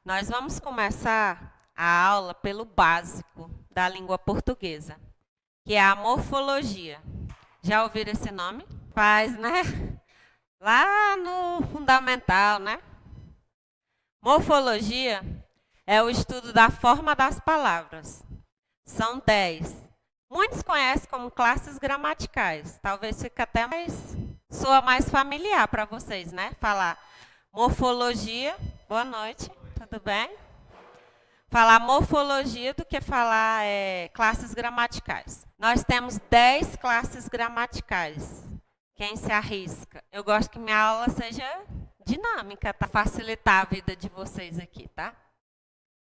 Nós vamos começar a aula pelo básico da língua portuguesa, que é a morfologia. Já ouviram esse nome? Faz, né? Lá no fundamental, né? Morfologia é o estudo da forma das palavras. São 10. Muitos conhecem como classes gramaticais. Talvez fique até soa mais familiar para vocês, né? Falar morfologia. Boa noite, tudo bem? Falar morfologia do que falar classes gramaticais. Nós temos 10 classes gramaticais. Quem se arrisca? Eu gosto que minha aula seja dinâmica, tá? Facilitar a vida de vocês aqui, tá?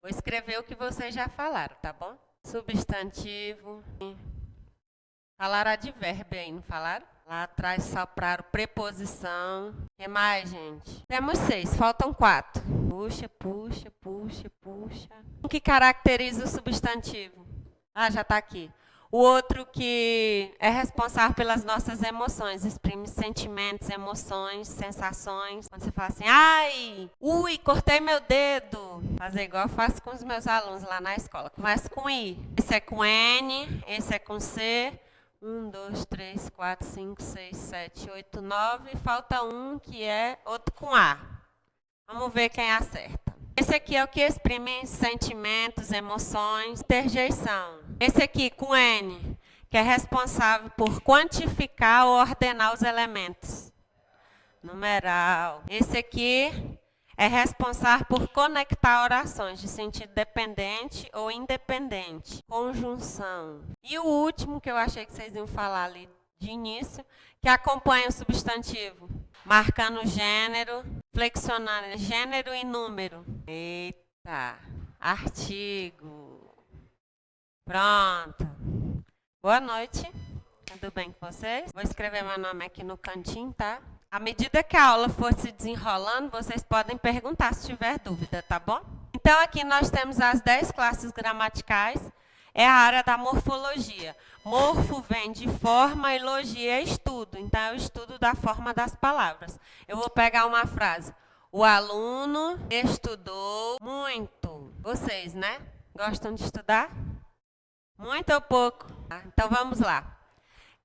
Vou escrever o que vocês já falaram, tá bom? Substantivo. Falaram advérbio aí, não falaram? Lá atrás sopraram preposição. O que mais, gente? Temos 6, faltam 4. Puxa, puxa, puxa, puxa. O que caracteriza o substantivo? Ah, já está aqui. O outro que é responsável pelas nossas emoções, exprime sentimentos, emoções, sensações. Quando você fala assim, ai, ui, cortei meu dedo. Fazer igual eu faço com os meus alunos lá na escola. Começa com I. Esse é com N, esse é com C. 1, 2, 3, 4, 5, 6, 7, 8, 9. Falta um que é outro com A. Vamos ver quem acerta. Esse aqui é o que exprime sentimentos, emoções, interjeição. Esse aqui com N, que é responsável por quantificar ou ordenar os elementos. Numeral. Esse aqui é responsável por conectar orações de sentido dependente ou independente. Conjunção. E o último que eu achei que vocês iam falar ali de início, que acompanha o substantivo. Marcando gênero, flexionando gênero e número. Eita, artigo. Pronto. Boa noite. Tudo bem com vocês? Vou escrever meu nome aqui no cantinho, tá? À medida que a aula for se desenrolando, vocês podem perguntar se tiver dúvida, tá bom? Então, aqui nós temos as 10 classes gramaticais. É a área da morfologia. Morfo vem de forma e logia é estudo. Então, é o estudo da forma das palavras. Eu vou pegar uma frase. O aluno estudou muito. Vocês, né? Gostam de estudar? Muito ou pouco? Então, vamos lá.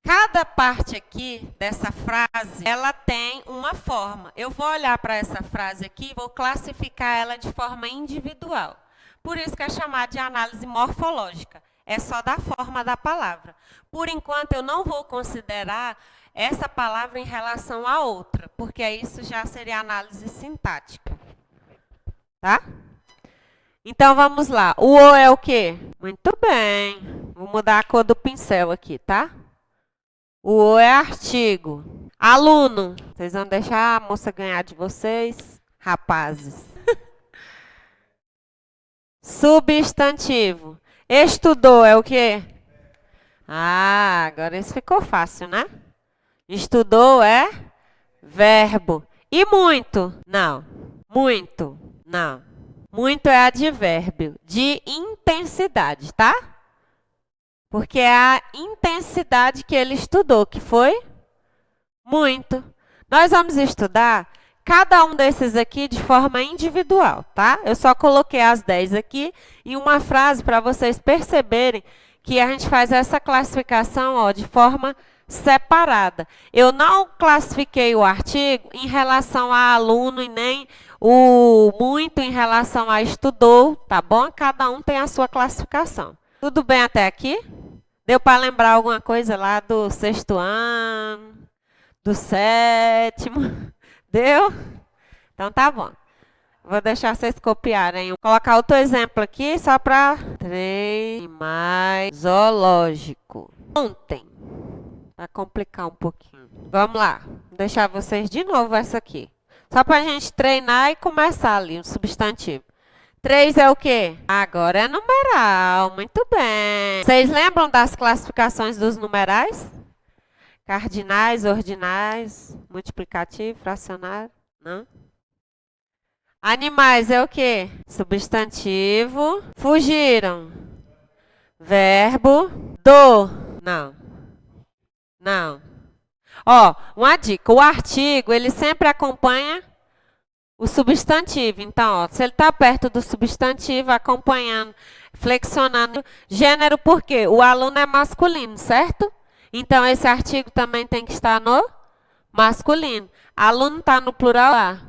Cada parte aqui dessa frase, ela tem uma forma. Eu vou olhar para essa frase aqui e vou classificar ela de forma individual. Por isso que é chamada de análise morfológica. É só da forma da palavra. Por enquanto, eu não vou considerar essa palavra em relação à outra, porque isso já seria análise sintática. Tá? Então, vamos lá. O O é o quê? Muito bem. Vou mudar a cor do pincel aqui, tá? O O é artigo. Aluno. Vocês vão deixar a moça ganhar de vocês? Rapazes. Substantivo. Estudou é o quê? Ah, agora isso ficou fácil, né? Estudou é verbo. E muito? Não. Muito? Não. Muito é advérbio de intensidade, tá? Porque é a intensidade que ele estudou, que foi muito. Nós vamos estudar cada um desses aqui de forma individual, tá? Eu só coloquei as 10 aqui em uma frase para vocês perceberem que a gente faz essa classificação, ó, de forma separada. Eu não classifiquei o artigo em relação a aluno e nem o muito em relação a estudou, tá bom? Cada um tem a sua classificação. Tudo bem até aqui? Deu para lembrar alguma coisa lá do 6º ano, do 7º? Deu? Então tá bom. Vou deixar vocês copiarem. Vou colocar outro exemplo aqui só para mais zoológico. Ontem. Vai complicar um pouquinho. Vamos lá. Vou deixar vocês de novo essa aqui. Só para a gente treinar e começar ali o substantivo. 3 é o quê? Agora é numeral. Muito bem. Vocês lembram das classificações dos numerais? Cardinais, ordinais, multiplicativo, fracionário? Não? Animais é o quê? Substantivo. Fugiram. Verbo. Do. Não. Não. Ó, uma dica. O artigo, ele sempre acompanha O substantivo, então, ó, se ele está perto do substantivo, acompanhando, flexionando, gênero por quê? O aluno é masculino, certo? Então, esse artigo também tem que estar no masculino. Aluno está no plural lá,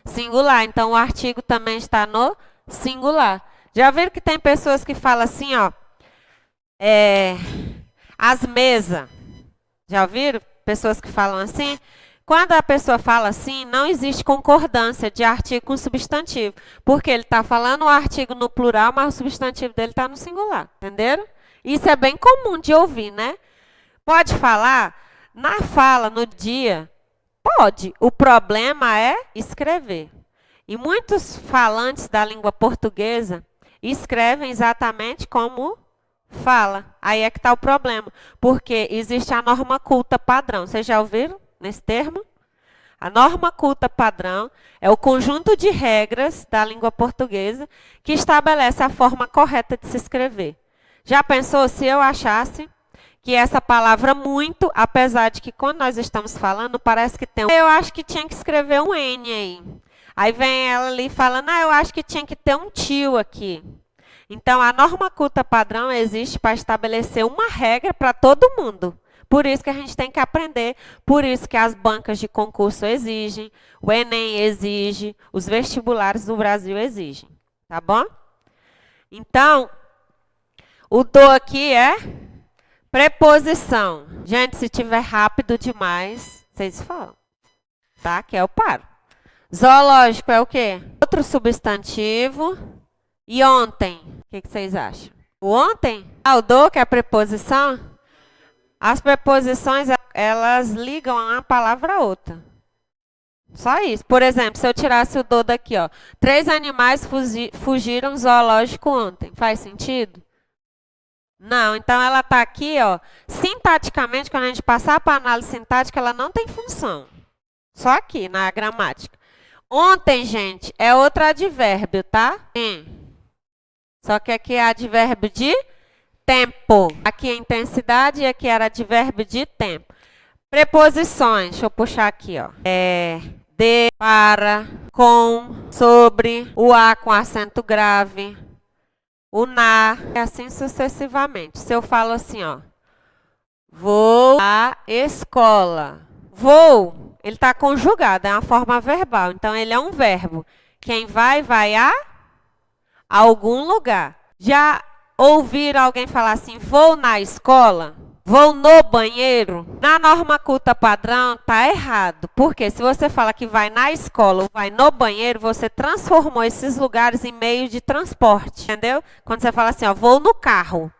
singular, então o artigo também está no singular. Já viram que tem pessoas que falam assim, ó, as mesas. Já viram pessoas que falam assim? Quando a pessoa fala assim, não existe concordância de artigo com substantivo. Porque ele está falando o artigo no plural, mas o substantivo dele está no singular. Entenderam? Isso é bem comum de ouvir, né? Pode falar? Na fala, no dia, pode. O problema é escrever. E muitos falantes da língua portuguesa escrevem exatamente como fala. Aí é que está o problema. Porque existe a norma culta padrão. Vocês já ouviram nesse termo? A norma culta padrão é o conjunto de regras da língua portuguesa que estabelece a forma correta de se escrever. Já pensou se eu achasse que essa palavra muito, apesar de que quando nós estamos falando, parece que tem eu acho que tinha que escrever um N aí. Aí vem ela ali falando, eu acho que tinha que ter um tio aqui. Então, a norma culta padrão existe para estabelecer uma regra para todo mundo. Por isso que a gente tem que aprender, por isso que as bancas de concurso exigem, o Enem exige, os vestibulares do Brasil exigem. Tá bom? Então, o do aqui é preposição. Gente, se tiver rápido demais, vocês falam. Tá? Que eu paro. Zoológico é o quê? Outro substantivo. E ontem? O que vocês acham? O ontem? O do, que é a preposição. As preposições, elas ligam uma palavra a outra. Só isso. Por exemplo, se eu tirasse o do daqui, ó. 3 animais fugiram do zoológico ontem. Faz sentido? Não. Então, ela está aqui, ó. Sintaticamente, quando a gente passar para a análise sintática, ela não tem função. Só aqui, na gramática. Ontem, gente, é outro advérbio, tá? Sim. Só que aqui é advérbio de tempo. Aqui é intensidade e aqui era advérbio de tempo. Preposições, deixa eu puxar aqui, ó. De, para, com, sobre, o a com acento grave, o na, e assim sucessivamente. Se eu falo assim, ó. Vou à escola. Vou, ele está conjugado, é uma forma verbal. Então, ele é um verbo. Quem vai, vai a algum lugar. Já ouviram alguém falar assim, vou na escola? Vou no banheiro? Na norma culta padrão, está errado. Porque se você fala que vai na escola ou vai no banheiro, você transformou esses lugares em meio de transporte. Entendeu? Quando você fala assim, ó, vou no carro.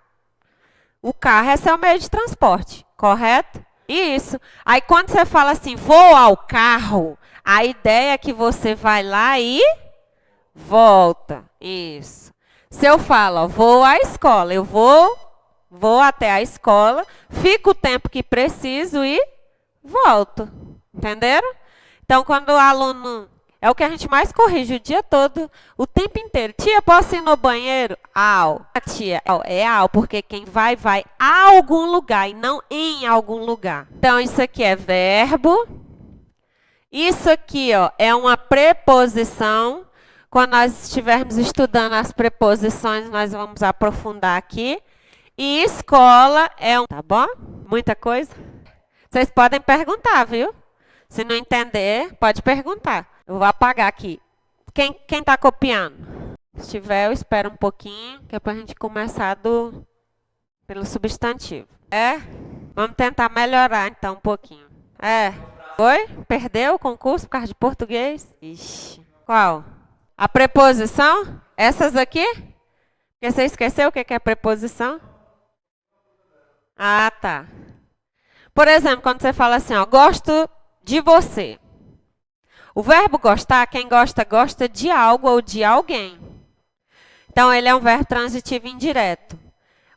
O carro é seu meio de transporte, correto? Isso. Aí quando você fala assim, vou ao carro, a ideia é que você vai lá e volta. Isso. Se eu falo, ó, vou à escola, eu vou até a escola, fico o tempo que preciso e volto. Entenderam? Então, quando o aluno... É o que a gente mais corrige o dia todo, o tempo inteiro. Tia, posso ir no banheiro? Ao. Tia, é ao, porque quem vai, vai a algum lugar e não em algum lugar. Então, isso aqui é verbo. Isso aqui, ó, é uma preposição. Quando nós estivermos estudando as preposições, nós vamos aprofundar aqui. E escola é um... Tá bom? Muita coisa? Vocês podem perguntar, viu? Se não entender, pode perguntar. Eu vou apagar aqui. Quem está copiando? Se tiver, eu espero um pouquinho, que é para a gente começar pelo substantivo. Vamos tentar melhorar, então, um pouquinho. Foi? Perdeu o concurso por causa de português? Ixi. Qual? A preposição? Essas aqui? Porque você esqueceu o que é preposição? Ah, tá. Por exemplo, quando você fala assim, ó, gosto de você. O verbo gostar, quem gosta, gosta de algo ou de alguém. Então, ele é um verbo transitivo indireto.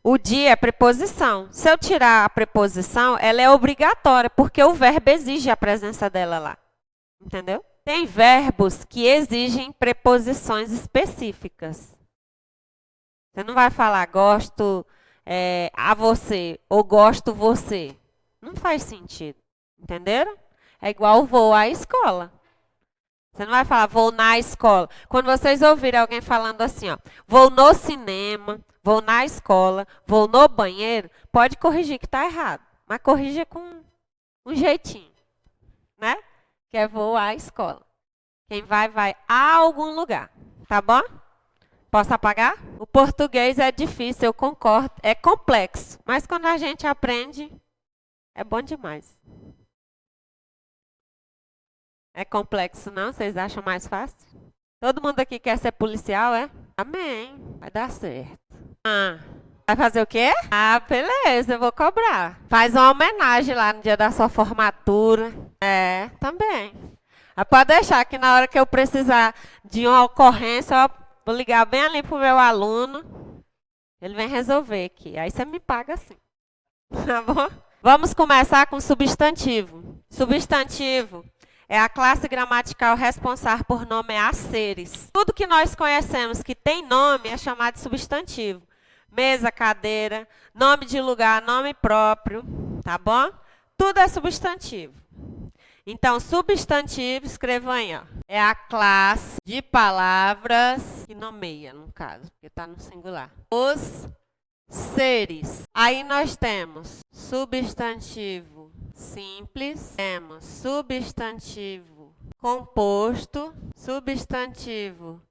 O de é preposição. Se eu tirar a preposição, ela é obrigatória, porque o verbo exige a presença dela lá. Entendeu? Tem verbos que exigem preposições específicas. Você não vai falar gosto a você ou gosto você. Não faz sentido. Entenderam? É igual vou à escola. Você não vai falar, vou na escola. Quando vocês ouvirem alguém falando assim, ó, vou no cinema, vou na escola, vou no banheiro, pode corrigir que está errado. Mas corrija com um jeitinho, né? Que é vou à escola. Quem vai, vai a algum lugar. Tá bom? Posso apagar? O português é difícil, eu concordo. É complexo. Mas quando a gente aprende, é bom demais. É complexo, não? Vocês acham mais fácil? Todo mundo aqui quer ser policial, é? Amém. Vai dar certo. Vai fazer o quê? Beleza, eu vou cobrar. Faz uma homenagem lá no dia da sua formatura. É, também. Pode deixar que na hora que eu precisar de uma ocorrência, eu vou ligar bem ali pro meu aluno. Ele vem resolver aqui. Aí você me paga assim. Tá bom? Vamos começar com substantivo. Substantivo é a classe gramatical responsável por nomear seres. Tudo que nós conhecemos que tem nome é chamado de substantivo. Mesa, cadeira, nome de lugar, nome próprio, tá bom? Tudo é substantivo. Então, substantivo, escrevam aí, ó. É a classe de palavras que nomeia, no caso, porque está no singular. Os seres. Aí nós temos substantivo simples, temos substantivo composto, substantivo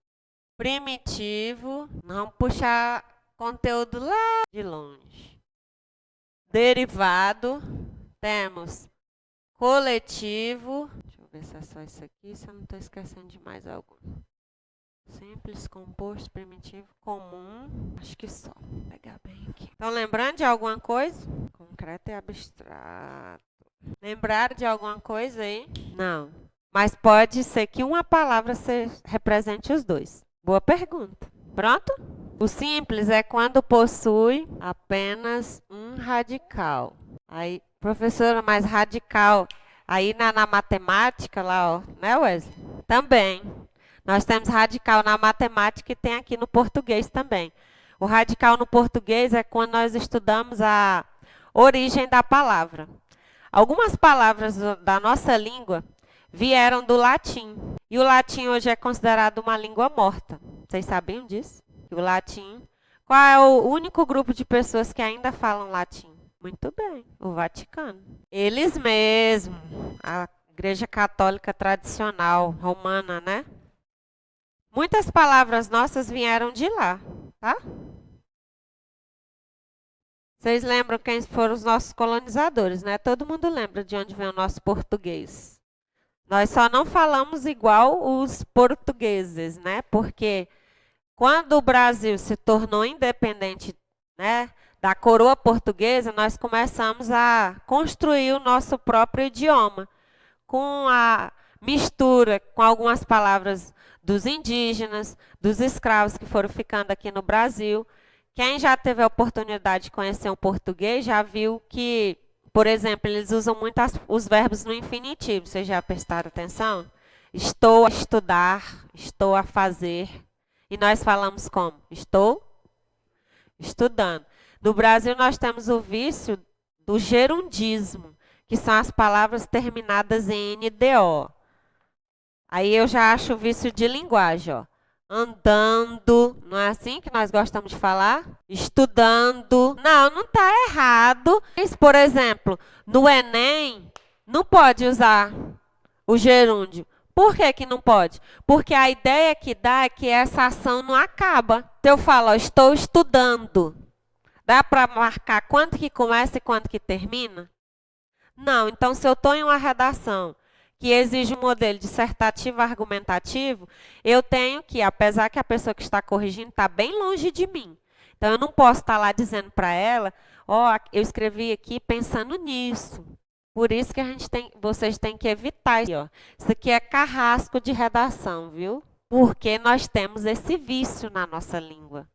primitivo, vamos puxar conteúdo lá de longe. Derivado, temos coletivo, deixa eu ver se é só isso aqui, se eu não estou esquecendo de mais algum. Simples, composto, primitivo, comum, acho que só. Vou pegar bem aqui. Estão lembrando de alguma coisa? Concreto e abstrato. Lembraram de alguma coisa aí? Não. Mas pode ser que uma palavra represente os dois. Boa pergunta. Pronto? O simples é quando possui apenas um radical. Aí, professora, mais radical. Aí na matemática lá, ó, né, Wesley? Também. Nós temos radical na matemática e tem aqui no português também. O radical no português é quando nós estudamos a origem da palavra. Algumas palavras da nossa língua vieram do latim. E o latim hoje é considerado uma língua morta. Vocês sabiam disso? O latim. Qual é o único grupo de pessoas que ainda falam latim? Muito bem, o Vaticano. Eles mesmos, a Igreja Católica tradicional, romana, né? Muitas palavras nossas vieram de lá, tá? Vocês lembram quem foram os nossos colonizadores, né? Todo mundo lembra de onde vem o nosso português. Nós só não falamos igual os portugueses, né? Porque quando o Brasil se tornou independente, né, da coroa portuguesa, nós começamos a construir o nosso próprio idioma, com a mistura com algumas palavras dos indígenas, dos escravos que foram ficando aqui no Brasil. Quem já teve a oportunidade de conhecer um português já viu que, por exemplo, eles usam muito os verbos no infinitivo. Vocês já prestaram atenção? Estou a estudar, estou a fazer. E nós falamos como? Estou estudando. No Brasil, nós temos o vício do gerundismo, que são as palavras terminadas em NDO. Aí eu já acho o vício de linguagem, ó. Andando, não é assim que nós gostamos de falar? Estudando. Não está errado. Mas, por exemplo, no Enem, não pode usar o gerúndio. Por que que não pode? Porque a ideia que dá é que essa ação não acaba. Se eu falo, ó, estou estudando, dá para marcar quando que começa e quando que termina? Não. Então, se eu estou em uma redação que exige um modelo dissertativo argumentativo, eu tenho que, apesar que a pessoa que está corrigindo está bem longe de mim, então eu não posso estar lá dizendo para ela, ó, eu escrevi aqui pensando nisso. Por isso que vocês têm que evitar isso, ó. Isso aqui é carrasco de redação, viu? Porque nós temos esse vício na nossa língua,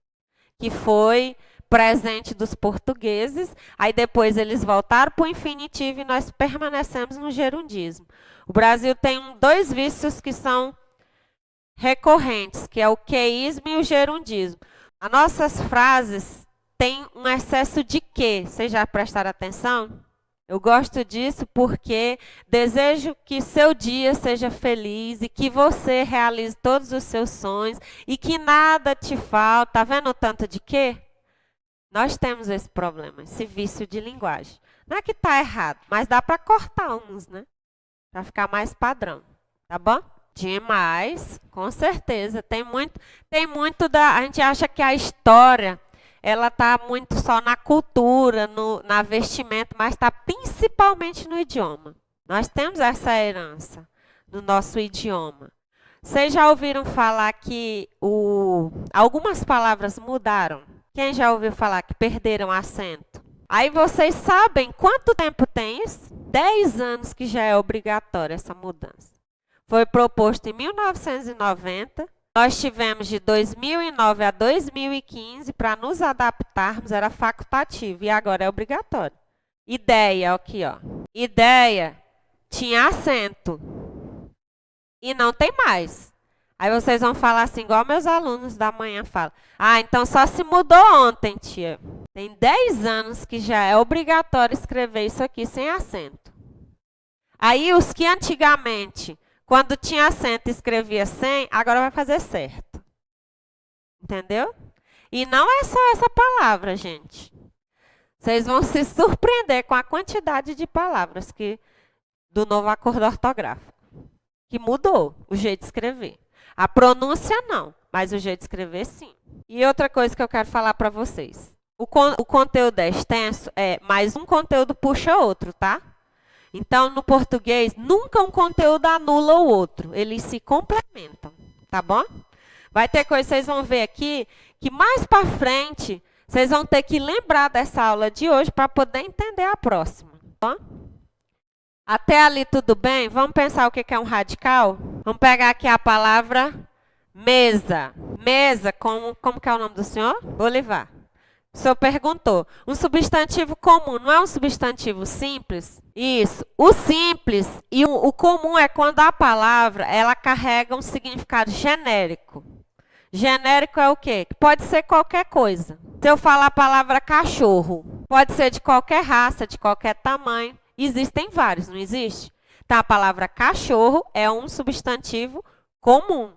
que foi presente dos portugueses, aí depois eles voltaram para o infinitivo e nós permanecemos no gerundismo. O Brasil tem dois vícios que são recorrentes, que é o queísmo e o gerundismo. As nossas frases têm um excesso de que? Vocês já prestaram atenção? Eu gosto disso porque desejo que seu dia seja feliz e que você realize todos os seus sonhos e que nada te falta. Tá vendo o tanto de quê? Nós temos esse problema, esse vício de linguagem. Não é que tá errado, mas dá para cortar uns, né? Para ficar mais padrão, tá bom? Demais, com certeza. Tem muito a gente acha que a história ela está muito só na cultura, na vestimenta, mas está principalmente no idioma. Nós temos essa herança no nosso idioma. Vocês já ouviram falar que algumas palavras mudaram? Quem já ouviu falar que perderam acento? Aí vocês sabem quanto tempo tem isso? 10 anos que já é obrigatória essa mudança. Foi proposto em 1990. Nós tivemos de 2009 a 2015 para nos adaptarmos, era facultativo e agora é obrigatório. Ideia, aqui, ó. Ideia tinha acento e não tem mais. Aí vocês vão falar assim, igual meus alunos da manhã falam. Ah, então só se mudou ontem, tia. Tem 10 anos que já é obrigatório escrever isso aqui sem acento. Aí os que antigamente, quando tinha acento, escrevia sem, agora vai fazer certo. Entendeu? E não é só essa palavra, gente. Vocês vão se surpreender com a quantidade de palavras do novo acordo ortográfico. Que mudou o jeito de escrever. A pronúncia não, mas o jeito de escrever sim. E outra coisa que eu quero falar para vocês. O conteúdo é extenso, mas um conteúdo puxa outro, tá? Então, no português, nunca um conteúdo anula o outro. Eles se complementam, tá bom? Vai ter coisa, vocês vão ver aqui, que mais para frente, vocês vão ter que lembrar dessa aula de hoje para poder entender a próxima, tá bom? Até ali tudo bem? Vamos pensar o que é um radical? Vamos pegar aqui a palavra mesa. Mesa, como que é o nome do senhor? Bolivar. O senhor perguntou. Um substantivo comum, não é um substantivo simples? Isso. O simples e o comum é quando a palavra ela carrega um significado genérico. Genérico é o quê? Pode ser qualquer coisa. Se eu falar a palavra cachorro, pode ser de qualquer raça, de qualquer tamanho. Existem vários, não existe? Então, a palavra cachorro é um substantivo comum.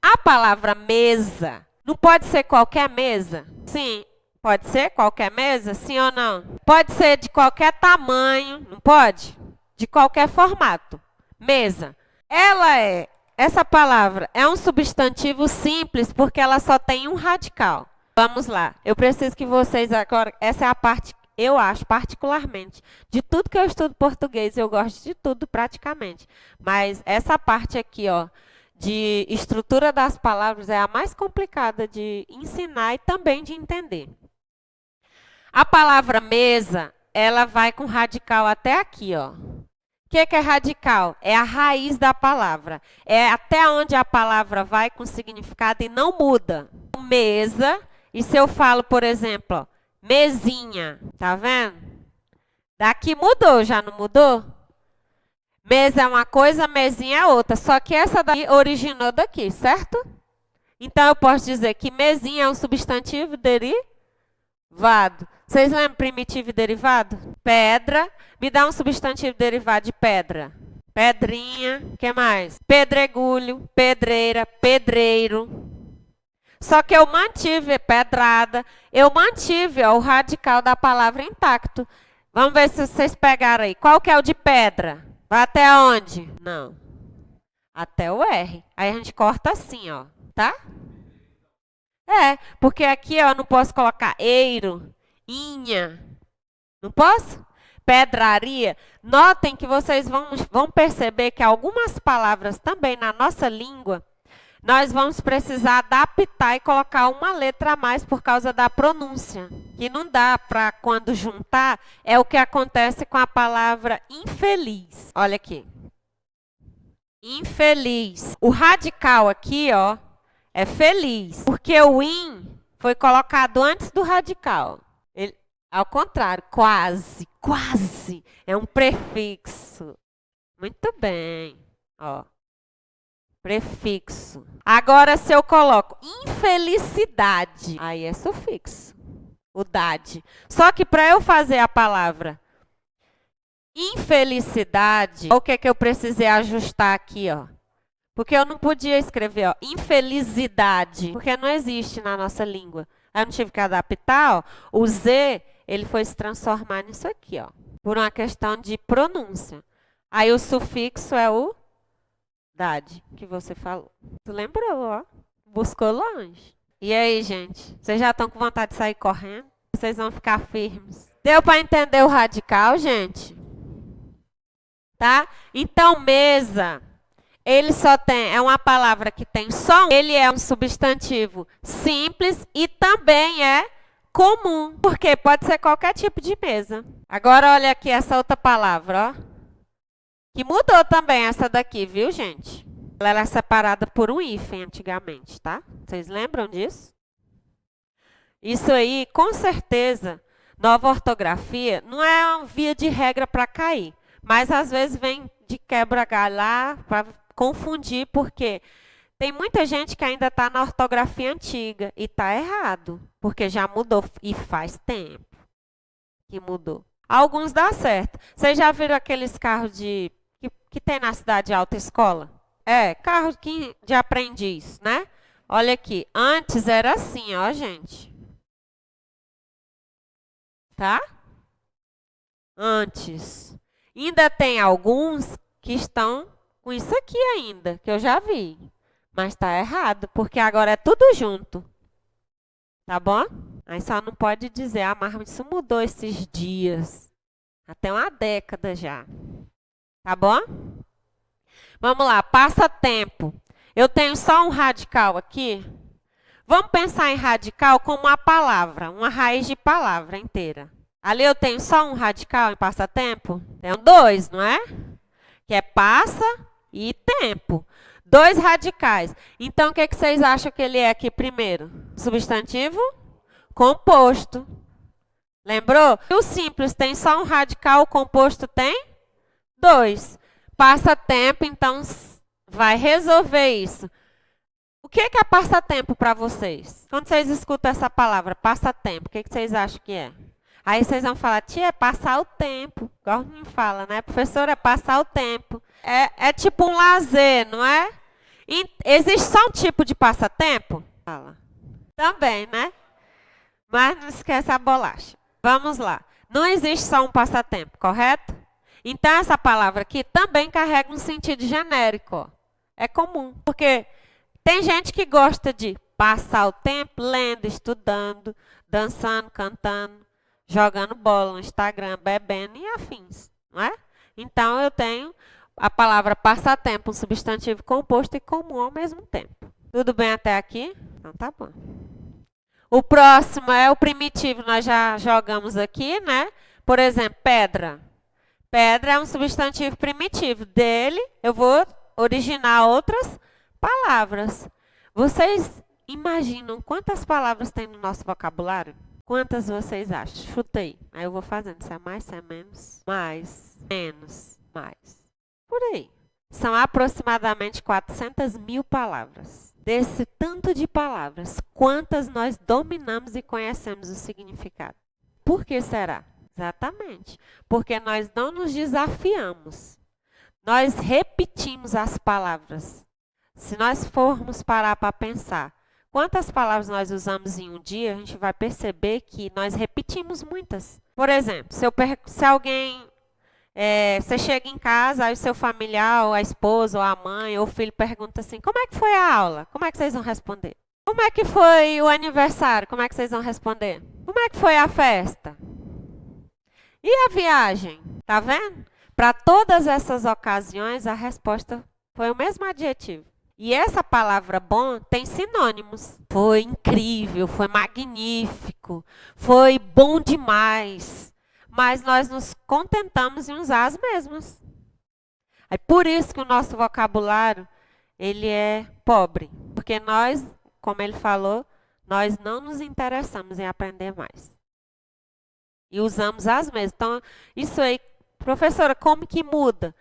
A palavra mesa, não pode ser qualquer mesa? Sim. Pode ser qualquer mesa? Sim ou não? Pode ser de qualquer tamanho, não pode? De qualquer formato. Mesa. Essa palavra é um substantivo simples porque ela só tem um radical. Vamos lá. Eu preciso que vocês agora, essa é a parte eu acho, particularmente, de tudo que eu estudo português, eu gosto de tudo praticamente. Mas essa parte aqui, ó, de estrutura das palavras é a mais complicada de ensinar e também de entender. A palavra mesa, ela vai com radical até aqui, ó. O que é radical? É a raiz da palavra. É até onde a palavra vai com significado e não muda. Mesa, e se eu falo, por exemplo, ó, mesinha, tá vendo? Daqui mudou, já não mudou? Mesa é uma coisa, mesinha é outra. Só que essa daqui originou daqui, certo? Então eu posso dizer que mesinha é um substantivo derivado. Vocês lembram primitivo e derivado? Pedra. Me dá um substantivo derivado de pedra. Pedrinha. O que mais? Pedregulho, pedreira, pedreiro. Só que eu mantive pedrada, eu mantive ó, o radical da palavra intacto. Vamos ver se vocês pegaram aí. Qual que é o de pedra? Vai até onde? Não. Até o R. Aí a gente corta assim, ó, tá? Porque aqui ó, eu não posso colocar eiro, inha. Não posso? Pedraria. Notem que vocês vão perceber que algumas palavras também na nossa língua nós vamos precisar adaptar e colocar uma letra a mais por causa da pronúncia. Que não dá para, quando juntar, é o que acontece com a palavra infeliz. Olha aqui. Infeliz. O radical aqui, ó, é feliz. Porque o in foi colocado antes do radical. Ao contrário, quase, quase. É um prefixo. Muito bem. Ó. Prefixo. Agora, se eu coloco infelicidade, aí é sufixo. O dade. Só que para eu fazer a palavra Infelicidade. O que eu precisei ajustar aqui, ó? Porque eu não podia escrever, ó, infelicidade, porque não existe na nossa língua. Aí eu não tive que adaptar, ó. O Z, ele foi se transformar nisso aqui, ó, por uma questão de pronúncia. Aí o sufixo é o dade, que você falou. Tu lembrou, ó? Buscou longe. E aí, gente? Vocês já estão com vontade de sair correndo? Vocês vão ficar firmes. Deu para entender o radical, gente? Tá? Então, mesa, ele só tem, é uma palavra que tem só um, ele é um substantivo simples e também é comum, porque pode ser qualquer tipo de mesa. Agora, olha aqui essa outra palavra, ó. Que mudou também essa daqui, viu, gente? Ela era separada por um hífen antigamente, tá? Vocês lembram disso? Isso aí, com certeza, nova ortografia não é uma via de regra para cair. Mas às vezes vem de quebra-galho lá para confundir, porque tem muita gente que ainda está na ortografia antiga e está errado, porque já mudou e faz tempo que mudou. Alguns dá certo. Vocês já viram aqueles carros que tem na cidade de autoescola? É, carro de aprendiz, né? Olha aqui, antes era assim, ó, gente. Tá? Antes. Ainda tem alguns que estão com isso aqui ainda, que eu já vi. Mas está errado, porque agora é tudo junto. Tá bom? Aí só não pode dizer, ah, mas isso mudou esses dias. Até uma década já. Tá bom? Vamos lá, passatempo. Eu tenho só um radical aqui. Vamos pensar em radical como uma palavra, uma raiz de palavra inteira. Ali eu tenho só um radical em passatempo? Tenho dois, não é? Que é passa e tempo. Dois radicais. Então, o que vocês acham que ele é aqui primeiro? Substantivo composto. Lembrou? O simples tem só um radical, o composto tem dois. Passatempo, então, vai resolver isso. O que é passatempo para vocês? Quando vocês escutam essa palavra, passatempo, o que vocês acham que é? Aí vocês vão falar, tia, é passar o tempo. Igual me fala, né? Professora, é passar o tempo. É tipo um lazer, não é? E existe só um tipo de passatempo? Fala. Também, né? Mas não esquece a bolacha. Vamos lá. Não existe só um passatempo, correto? Então, essa palavra aqui também carrega um sentido genérico. Ó. É comum. Porque tem gente que gosta de passar o tempo lendo, estudando, dançando, cantando, jogando bola no Instagram, bebendo e afins, não é? Então, eu tenho a palavra passatempo, um substantivo composto e comum ao mesmo tempo. Tudo bem até aqui? Então, tá bom. O próximo é o primitivo, nós já jogamos aqui, né? Por exemplo, pedra. Pedra é um substantivo primitivo. Dele, eu vou originar outras palavras. Vocês imaginam quantas palavras tem no nosso vocabulário? Quantas vocês acham? Chutei. Aí eu vou fazendo. Se é mais, se é menos. Mais, menos, mais. Por aí. São aproximadamente 400 mil palavras. Desse tanto de palavras, quantas nós dominamos e conhecemos o significado? Por que será? Exatamente. Porque nós não nos desafiamos. Nós repetimos as palavras. Se nós formos parar para pensar, quantas palavras nós usamos em um dia, a gente vai perceber que nós repetimos muitas. Por exemplo, se alguém, você chega em casa, aí o seu familiar, ou a esposa, ou a mãe, ou o filho pergunta assim, como é que foi a aula? Como é que vocês vão responder? Como é que foi o aniversário? Como é que vocês vão responder? Como é que foi a festa? E a viagem? Tá vendo? Para todas essas ocasiões, a resposta foi o mesmo adjetivo. E essa palavra bom tem sinônimos. Foi incrível, foi magnífico, foi bom demais. Mas nós nos contentamos em usar as mesmas. É por isso que o nosso vocabulário ele é pobre. Porque nós, como ele falou, nós não nos interessamos em aprender mais. E usamos as mesmas. Então, isso aí, professora, como que muda?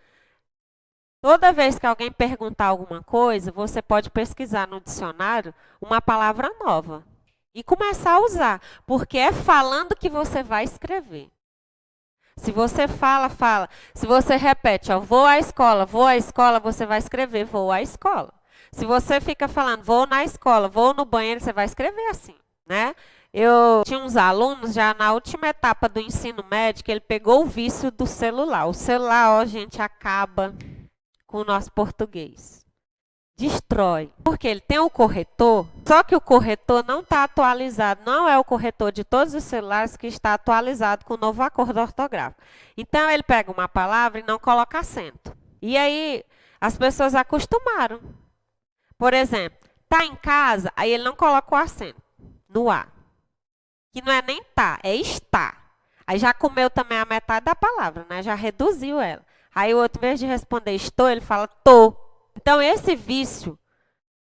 Toda vez que alguém perguntar alguma coisa, você pode pesquisar no dicionário uma palavra nova e começar a usar, porque é falando que você vai escrever. Se você fala, fala. Se você repete, ó, vou à escola, você vai escrever vou à escola. Se você fica falando vou na escola, vou no banheiro, você vai escrever assim, né? Eu tinha uns alunos já na última etapa do ensino médio que ele pegou o vício do celular. O celular, ó, gente, acaba com o nosso português. Destrói. Porque ele tem o corretor, só que o corretor não está atualizado, não é o corretor de todos os celulares que está atualizado com o novo acordo ortográfico. Então, ele pega uma palavra e não coloca acento. E aí, as pessoas acostumaram. Por exemplo, tá em casa, aí ele não coloca o acento no A. Que não é nem tá, é está. Aí já comeu também a metade da palavra, né? Já reduziu ela. Aí o outro, em vez de responder estou, ele fala tô. Então, esse vício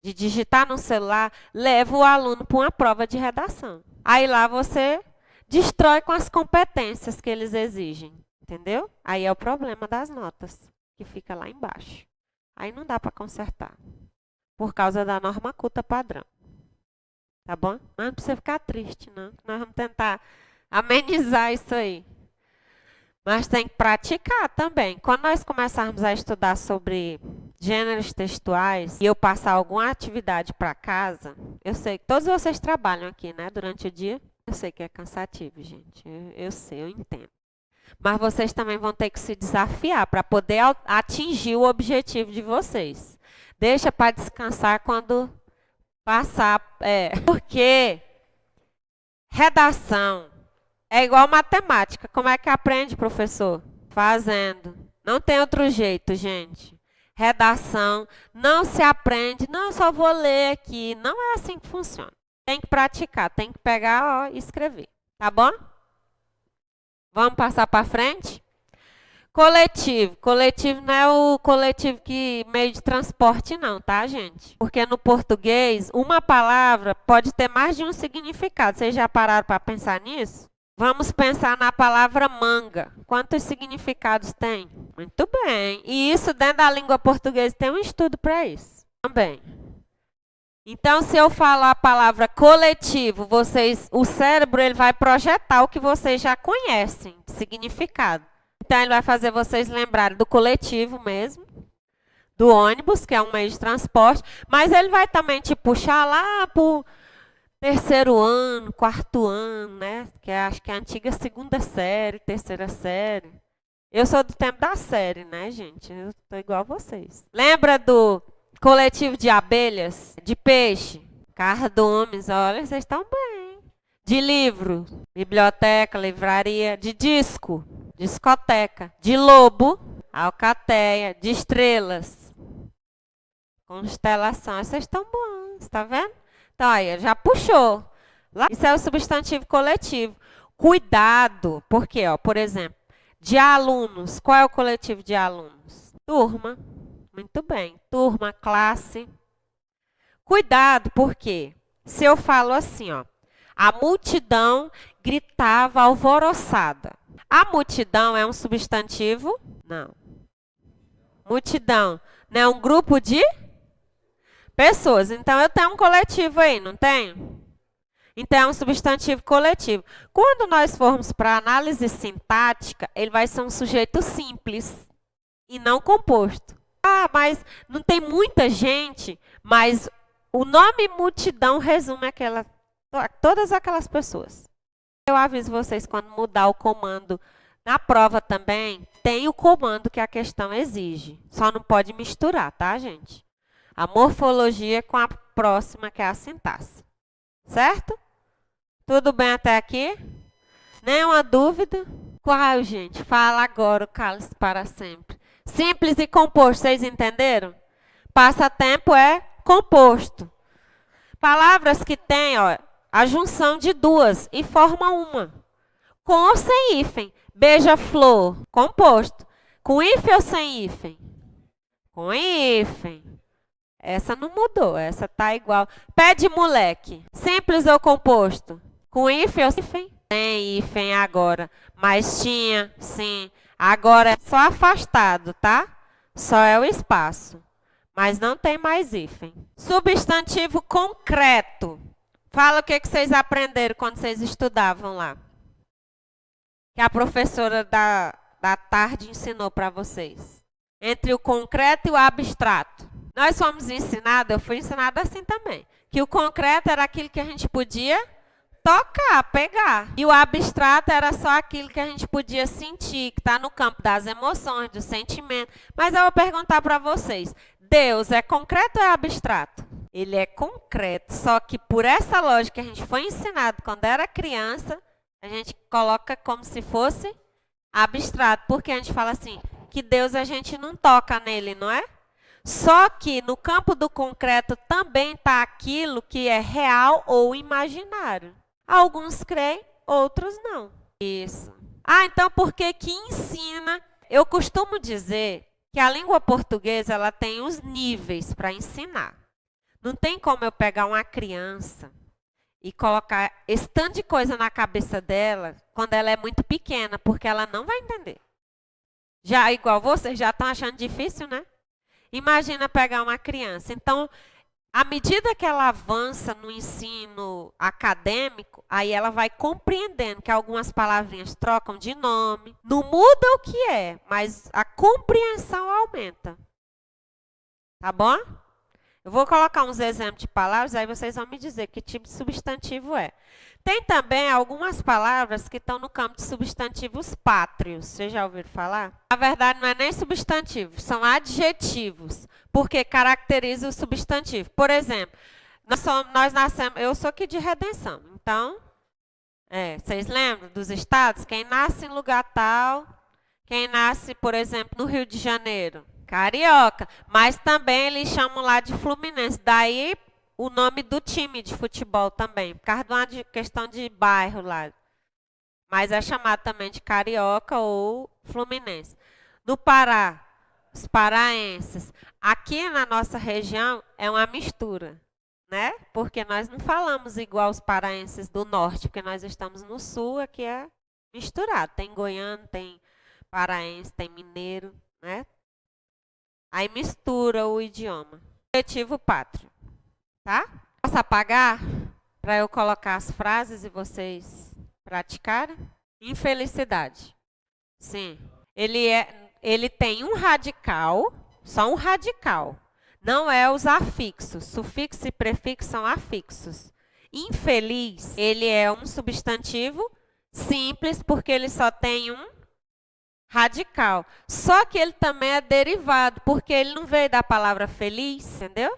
de digitar no celular leva o aluno para uma prova de redação. Aí lá você destrói com as competências que eles exigem, entendeu? Aí é o problema das notas, que fica lá embaixo. Aí não dá para consertar, por causa da norma culta padrão. Tá bom? Mas não precisa ficar triste, não. Nós vamos tentar amenizar isso aí. Mas tem que praticar também. Quando nós começarmos a estudar sobre gêneros textuais e eu passar alguma atividade para casa, eu sei que todos vocês trabalham aqui, né, durante o dia. Eu sei que é cansativo, gente. Eu sei, eu entendo. Mas vocês também vão ter que se desafiar para poder atingir o objetivo de vocês. Deixa para descansar quando passar. Porque redação é igual matemática. Como é que aprende, professor? Fazendo. Não tem outro jeito, gente. Redação não se aprende. Não, eu só vou ler aqui. Não é assim que funciona. Tem que praticar, tem que pegar, ó, e escrever. Tá bom? Vamos passar para frente? Coletivo. Coletivo não é o coletivo que meio de transporte, não, tá, gente? Porque no português, uma palavra pode ter mais de um significado. Vocês já pararam para pensar nisso? Vamos pensar na palavra manga. Quantos significados tem? Muito bem. E isso dentro da língua portuguesa tem um estudo para isso também. Então, se eu falar a palavra coletivo, o cérebro ele vai projetar o que vocês já conhecem, significado. Então, ele vai fazer vocês lembrarem do coletivo mesmo, do ônibus, que é um meio de transporte, mas ele vai também te puxar lá para o terceiro ano, quarto ano, né? Que acho que é a antiga segunda série, terceira série. Eu sou do tempo da série, né, gente? Eu estou igual a vocês. Lembra do coletivo de abelhas, de peixe, cardumes, olha, vocês estão bem. De livro, biblioteca, livraria, de disco, discoteca, de lobo, alcateia, de estrelas, constelação, vocês estão bons, tá vendo? Então, aí, já puxou. Isso é o substantivo coletivo. Cuidado, porque, ó, por exemplo, de alunos, qual é o coletivo de alunos? Turma. Muito bem. Turma, classe. Cuidado, porque se eu falo assim, ó, a multidão gritava alvoroçada. A multidão é um substantivo? Não. Multidão não é um grupo de pessoas. Então, eu tenho um coletivo aí, não tenho? Então, é um substantivo coletivo. Quando nós formos para análise sintática, ele vai ser um sujeito simples e não composto. Ah, mas não tem muita gente, mas o nome multidão resume todas aquelas pessoas. Eu aviso vocês, quando mudar o comando na prova também, tem o comando que a questão exige. Só não pode misturar, tá, gente? A morfologia com a próxima, que é a sintaxe. Certo? Tudo bem até aqui? Nenhuma dúvida? Qual, gente? Fala agora o cálice para sempre. Simples e composto, vocês entenderam? Passatempo é composto. Palavras que têm, ó, a junção de duas e formam uma. Com ou sem hífen. Beija-flor, composto. Com hífen ou sem hífen? Com hífen. Essa não mudou, essa tá igual. Pé de moleque, simples ou composto? Com hífen ou sem hífen? Sem hífen agora, mas tinha, sim. Agora é só afastado, tá? Só é o espaço, mas não tem mais hífen. Substantivo concreto. Fala o que vocês aprenderam quando vocês estudavam lá. que a professora da tarde ensinou para vocês? Entre o concreto e o abstrato. Nós fomos ensinados, eu fui ensinada assim também, que o concreto era aquilo que a gente podia tocar, pegar. E o abstrato era só aquilo que a gente podia sentir, que está no campo das emoções, do sentimento. Mas eu vou perguntar para vocês, Deus é concreto ou é abstrato? Ele é concreto, só que por essa lógica que a gente foi ensinado quando era criança, a gente coloca como se fosse abstrato, porque a gente fala assim, que Deus a gente não toca nele, não é? Só que no campo do concreto também está aquilo que é real ou imaginário. Alguns creem, outros não. Isso. Então por que que ensina? Eu costumo dizer que a língua portuguesa ela tem os níveis para ensinar. Não tem como eu pegar uma criança e colocar esse tanto de coisa na cabeça dela quando ela é muito pequena, porque ela não vai entender. Já igual vocês já estão achando difícil, né? Imagina pegar uma criança. Então, à medida que ela avança no ensino acadêmico, aí ela vai compreendendo que algumas palavrinhas trocam de nome. Não muda o que é, mas a compreensão aumenta. Tá bom? Eu vou colocar uns exemplos de palavras, aí vocês vão me dizer que tipo de substantivo é. Tem também algumas palavras que estão no campo de substantivos pátrios. Vocês já ouviram falar? Na verdade, não é nem substantivos, são adjetivos, porque caracteriza o substantivo. Por exemplo, nós nascemos, eu sou aqui de Redenção, então, vocês lembram dos estados? Quem nasce em lugar tal, quem nasce, por exemplo, no Rio de Janeiro? Carioca, mas também eles chamam lá de Fluminense. Daí o nome do time de futebol também, por causa de uma questão de bairro lá. Mas é chamado também de Carioca ou Fluminense. No Pará, os paraenses. Aqui na nossa região é uma mistura, né? Porque nós não falamos igual os paraenses do norte, porque nós estamos no sul, aqui é misturado. Tem goiano, tem paraense, tem mineiro, né? Aí mistura o idioma. Adjetivo pátrio. Tá? Posso apagar para eu colocar as frases e vocês praticarem? Infelicidade. Sim. Ele tem um radical, só um radical. Não é os afixos. Sufixo e prefixo são afixos. Infeliz, ele é um substantivo simples porque ele só tem um radical. Só que ele também é derivado, porque ele não veio da palavra feliz, entendeu?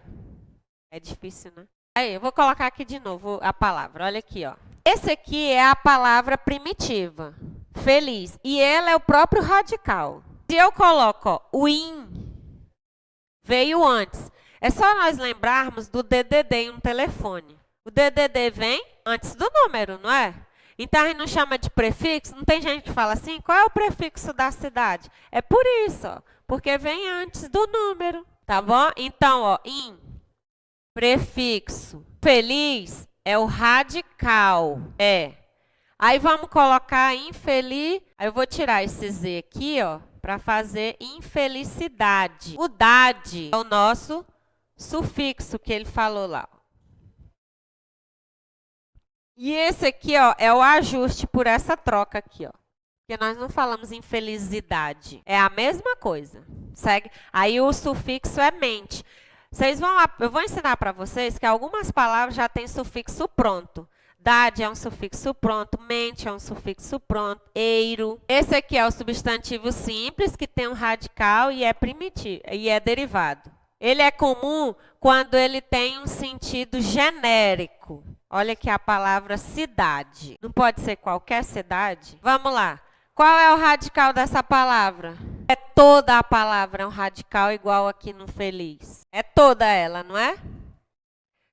É difícil, né? Aí, eu vou colocar aqui de novo a palavra. Olha aqui, ó. Esse aqui é a palavra primitiva, feliz. E ela é o próprio radical. Se eu coloco, ó, o in, veio antes. É só nós lembrarmos do DDD em um telefone. O DDD vem antes do número, não é? Então, a gente não chama de prefixo. Não tem gente que fala assim, qual é o prefixo da cidade? É por isso, ó, porque vem antes do número, tá bom? Então, ó, in, prefixo, feliz é o radical, Aí vamos colocar infeliz, aí eu vou tirar esse Z aqui, ó, para fazer infelicidade. O dade é o nosso sufixo que ele falou lá. E esse aqui, ó, é o ajuste por essa troca aqui, ó. Porque nós não falamos infelicidade. É a mesma coisa. Segue? Aí o sufixo é mente. Eu vou ensinar para vocês que algumas palavras já têm sufixo pronto. Dade é um sufixo pronto, mente é um sufixo pronto, eiro. Esse aqui é o substantivo simples, que tem um radical e é primitivo, e é derivado. Ele é comum quando ele tem um sentido genérico. Olha aqui a palavra cidade. Não pode ser qualquer cidade? Vamos lá. Qual é o radical dessa palavra? É toda a palavra, é um radical igual aqui no feliz. É toda ela, não é?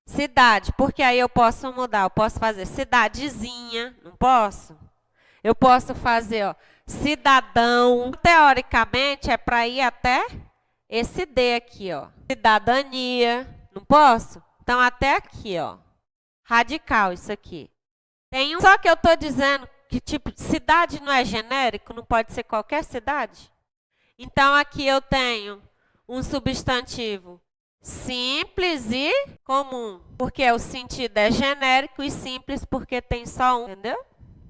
Cidade, porque aí eu posso mudar. Eu posso fazer cidadezinha, não posso? Eu posso fazer, ó, cidadão. Teoricamente, é para ir até esse D aqui, ó. Cidadania, não posso? Então, até aqui, ó. Radical, isso aqui. Só que eu estou dizendo que, tipo, cidade não é genérico, não pode ser qualquer cidade. Então, aqui eu tenho um substantivo simples e comum, porque o sentido é genérico e simples porque tem só um, entendeu?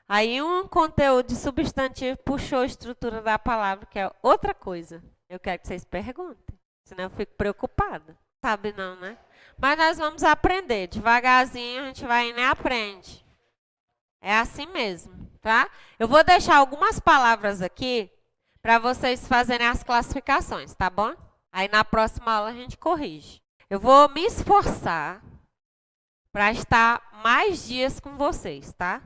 Aí um conteúdo de substantivo puxou a estrutura da palavra, que é outra coisa. Eu quero que vocês perguntem, senão eu fico preocupada. Sabe não, né? Mas nós vamos aprender. Devagarzinho a gente vai indo e aprende. É assim mesmo, tá? Eu vou deixar algumas palavras aqui para vocês fazerem as classificações, tá bom? Aí na próxima aula a gente corrige. Eu vou me esforçar para estar mais dias com vocês, tá?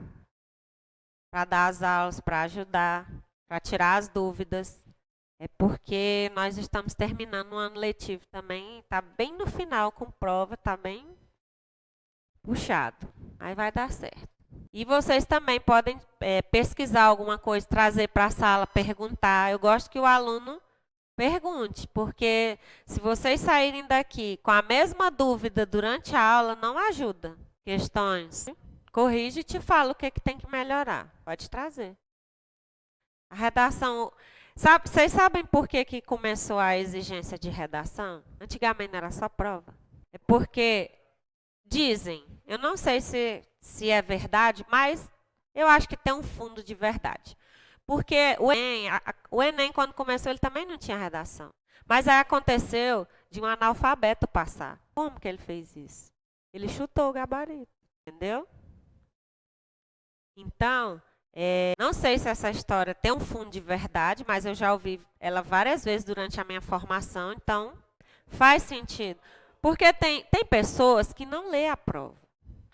Para dar as aulas, para ajudar, para tirar as dúvidas. É porque nós estamos terminando o ano letivo também, está bem no final com prova, está bem puxado. Aí vai dar certo. E vocês também podem pesquisar alguma coisa, trazer para a sala, perguntar. Eu gosto que o aluno pergunte, porque se vocês saírem daqui com a mesma dúvida durante a aula, não ajuda. Questões. Corrige e te fala o que tem que melhorar. Pode trazer. A redação... Vocês sabem por que começou a exigência de redação? Antigamente era só prova. É porque dizem, eu não sei se é verdade, mas eu acho que tem um fundo de verdade. Porque o Enem, quando começou, ele também não tinha redação. Mas aí aconteceu de um analfabeto passar. Como que ele fez isso? Ele chutou o gabarito, entendeu? Então, não sei se essa história tem um fundo de verdade, mas eu já ouvi ela várias vezes durante a minha formação, então faz sentido. Porque tem pessoas que não lê a prova.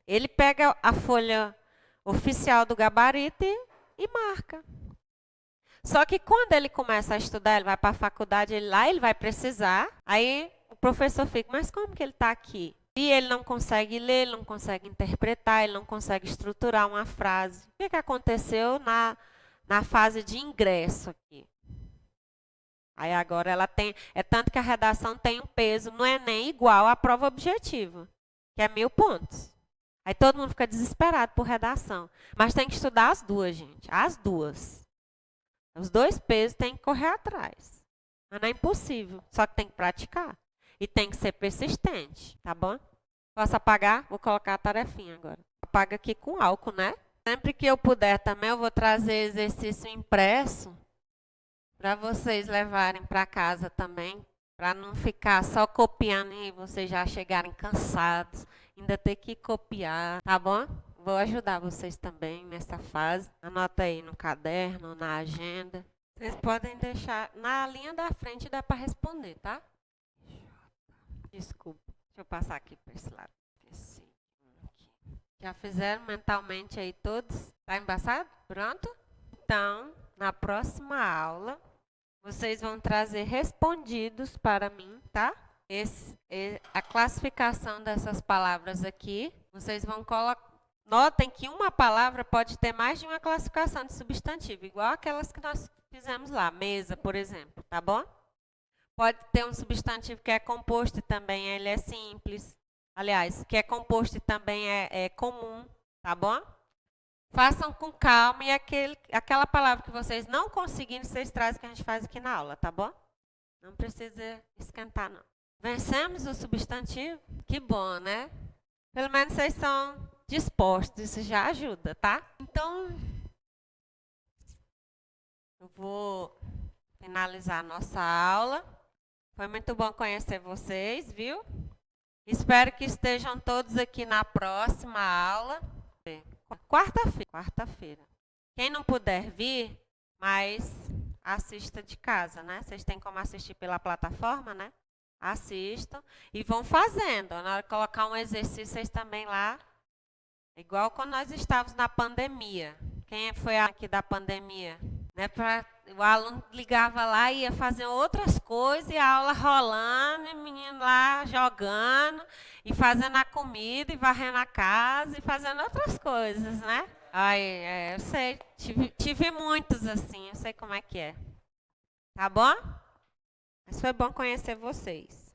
Ele pega a folha oficial do gabarito e marca. Só que quando ele começa a estudar, ele vai para a faculdade, ele vai precisar, aí o professor fica, mas como que ele está aqui? E ele não consegue ler, ele não consegue interpretar, ele não consegue estruturar uma frase. O que aconteceu na fase de ingresso aqui? Aí agora ela tem... É tanto que a redação tem um peso no Enem igual à prova objetiva, que é 1000 pontos. Aí todo mundo fica desesperado por redação. Mas tem que estudar as duas, gente. As duas. Os dois pesos tem que correr atrás. Mas não é impossível, só que tem que praticar. E tem que ser persistente, tá bom? Posso apagar? Vou colocar a tarefinha agora. Apaga aqui com álcool, né? Sempre que eu puder também, eu vou trazer exercício impresso para vocês levarem para casa também, para não ficar só copiando e vocês já chegarem cansados, ainda ter que copiar, tá bom? Vou ajudar vocês também nessa fase. Anota aí no caderno, na agenda. Vocês podem deixar na linha da frente, dá para responder, tá? Desculpa, deixa eu passar aqui para esse lado. Já fizeram mentalmente aí todos? Tá embaçado? Pronto? Então, na próxima aula, vocês vão trazer respondidos para mim, tá? A classificação dessas palavras aqui, vocês vão colocar... Notem que uma palavra pode ter mais de uma classificação de substantivo, igual aquelas que nós fizemos lá, mesa, por exemplo, tá bom? Pode ter um substantivo que é composto e também ele é simples. Aliás, que é composto e também é comum, tá bom? Façam com calma e aquela palavra que vocês não conseguirem, vocês trazem que a gente faz aqui na aula, tá bom? Não precisa esquentar, não. Vencemos o substantivo? Que bom, né? Pelo menos vocês são dispostos, isso já ajuda, tá? Então, eu vou finalizar a nossa aula. Foi muito bom conhecer vocês, viu? Espero que estejam todos aqui na próxima aula. Quarta-feira. Quem não puder vir, mas assista de casa, né? Vocês têm como assistir pela plataforma, né? Assistam e vão fazendo. Na hora de colocar um exercício, vocês também lá. Igual quando nós estávamos na pandemia. Quem foi aqui da pandemia? Né? O aluno ligava lá e ia fazer outras coisas, e a aula rolando, e o menino lá jogando, e fazendo a comida, e varrendo a casa, e fazendo outras coisas, né? Ai, eu sei, tive muitos assim, eu sei como é que é. Tá bom? Mas foi bom conhecer vocês.